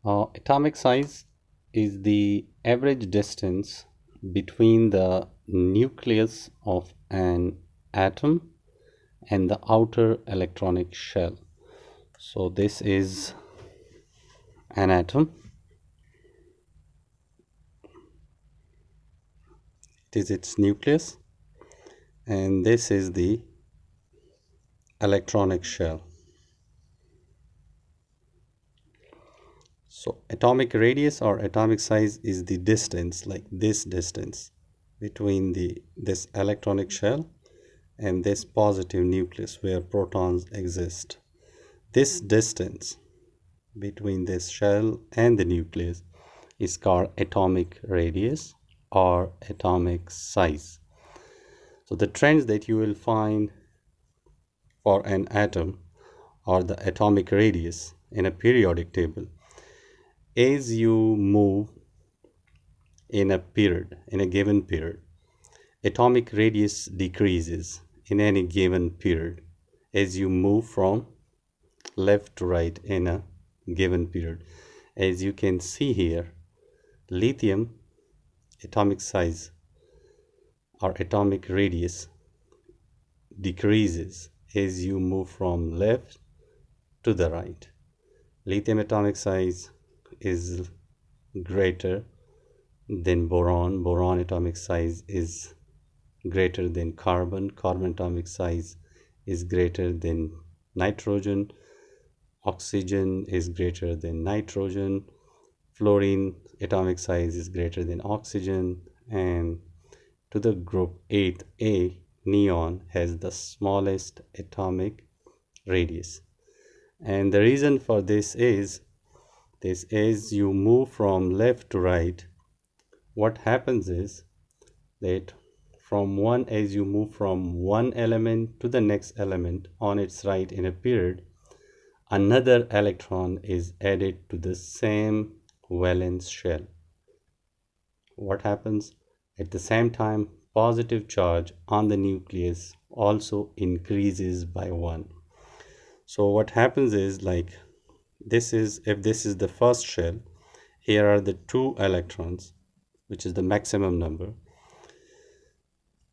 Atomic size is the average distance between the nucleus of an atom and the outer electronic shell. So this is an atom. It is its nucleus, and this is the electronic shell. So atomic radius or atomic size is the distance, like this distance between this electronic shell and this positive nucleus where protons exist. This distance between this shell and the nucleus is called atomic radius or atomic size. So the trends that you will find for an atom or the atomic radius in a periodic table, as you move in a given period, atomic radius decreases in any given period as you move from left to right in a given period. As you can see here, lithium atomic size or atomic radius decreases as you move from left to the right. Lithium atomic size is greater than boron. Boron atomic size is greater than carbon. Carbon atomic size is greater than nitrogen. Oxygen is greater than nitrogen. Fluorine atomic size is greater than oxygen. And to the group 8A, neon has the smallest atomic radius. And the reason for this is as you move from left to right, what happens is that as you move from one element to the next element on its right in a period, another electron is added to the same valence shell. What happens? At the same time, positive charge on the nucleus also increases by 1. So what happens is, like, if this is the first shell, here are the 2 electrons, which is the maximum number,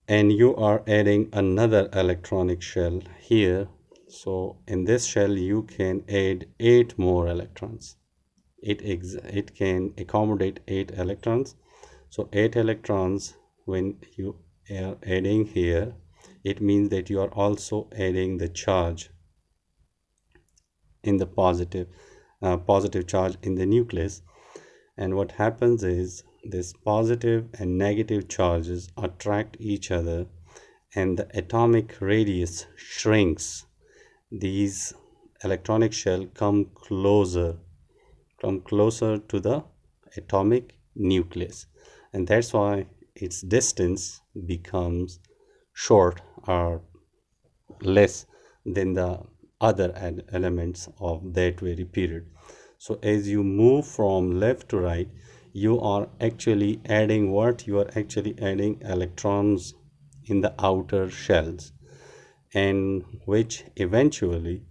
and you are adding another electronic shell here. So in this shell you can add 8 more electrons. It can accommodate 8 electrons. So 8 electrons, when you are adding here, it means that you are also adding the charge in the positive charge in the nucleus. And what happens is this positive and negative charges attract each other and the atomic radius shrinks. These electronic shell come closer to the atomic nucleus, and that's why its distance becomes short or less than the other elements of that very period. So as you move from left to right, you are actually adding electrons in the outer shells, and which eventually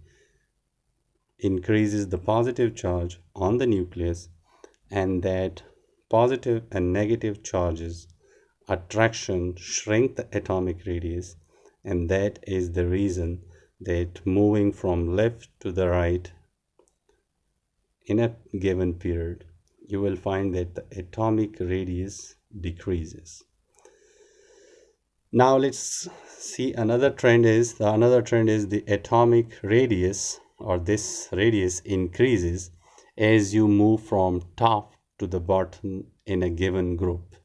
increases the positive charge on the nucleus, and that positive and negative charges attraction shrink the atomic radius, and that is the reason that moving from left to the right in a given period, you will find that the atomic radius decreases. Now let's see another trend is the atomic radius, or this radius increases as you move from top to the bottom in a given group.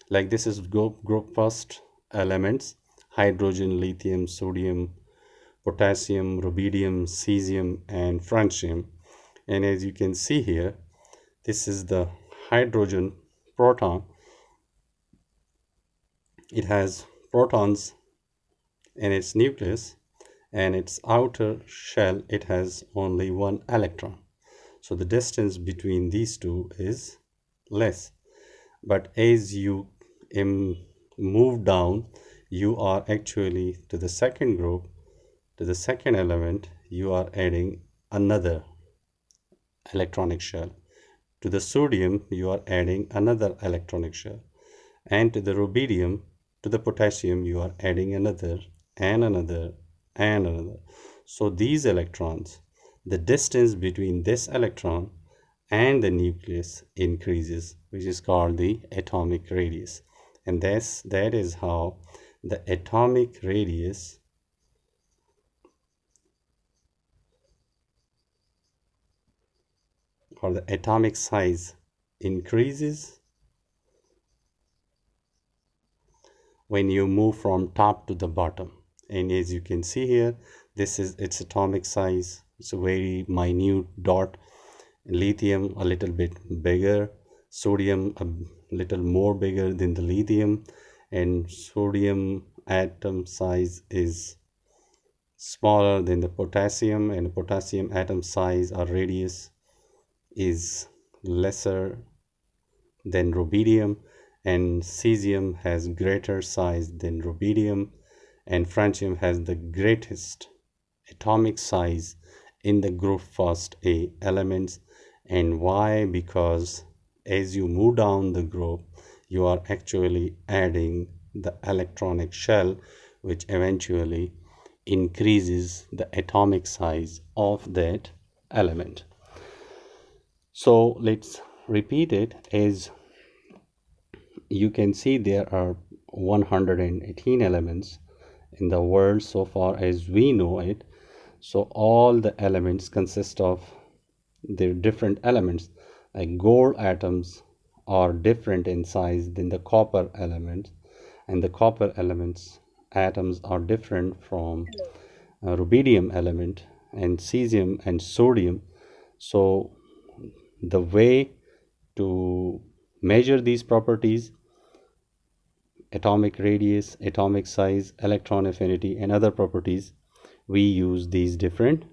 Like this is group first elements: hydrogen, lithium, sodium, potassium, rubidium, cesium, and francium. And as you can see here, this is the hydrogen proton. It has protons in its nucleus, and its outer shell it has only 1 electron. So the distance between these two is less. But as you move down, you are actually to the second group, to the second element, you are adding another electronic shell, To the sodium, you are adding another electronic shell. And to the rubidium, to the potassium, you are adding another and another and another. So these electrons, the distance between this electron and the nucleus increases, which is called the atomic radius. And that is how the atomic radius or the atomic size increases when you move from top to the bottom. And as you can see here, this is its atomic size. It's a very minute dot. Lithium a little bit bigger, sodium a little more bigger than the lithium, and sodium atom size is smaller than the potassium, and potassium atom size or radius is lesser than rubidium, and cesium has greater size than rubidium, and francium has the greatest atomic size in the group first A elements. And why? Because as you move down the group, you are actually adding the electronic shell, which eventually increases the atomic size of that element. So let's repeat it. As you can see, there are 118 elements in the world so far as we know it. So all the elements consist of their different elements. Like gold atoms are different in size than the copper elements, and the copper elements atoms are different from rubidium element and cesium and sodium. So the way to measure these properties, atomic radius, atomic size, electron affinity, and other properties, we use these different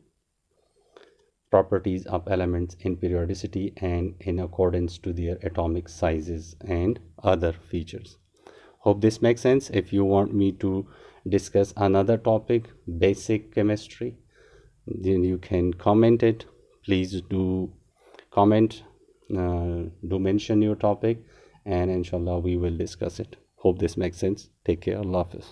properties of elements in periodicity and in accordance to their atomic sizes and other features. Hope this makes sense. If you want me to discuss another topic, basic chemistry, then you can comment it. Please do comment, do mention your topic, and inshallah we will discuss it. Hope this makes sense. Take care. Allah Hafiz.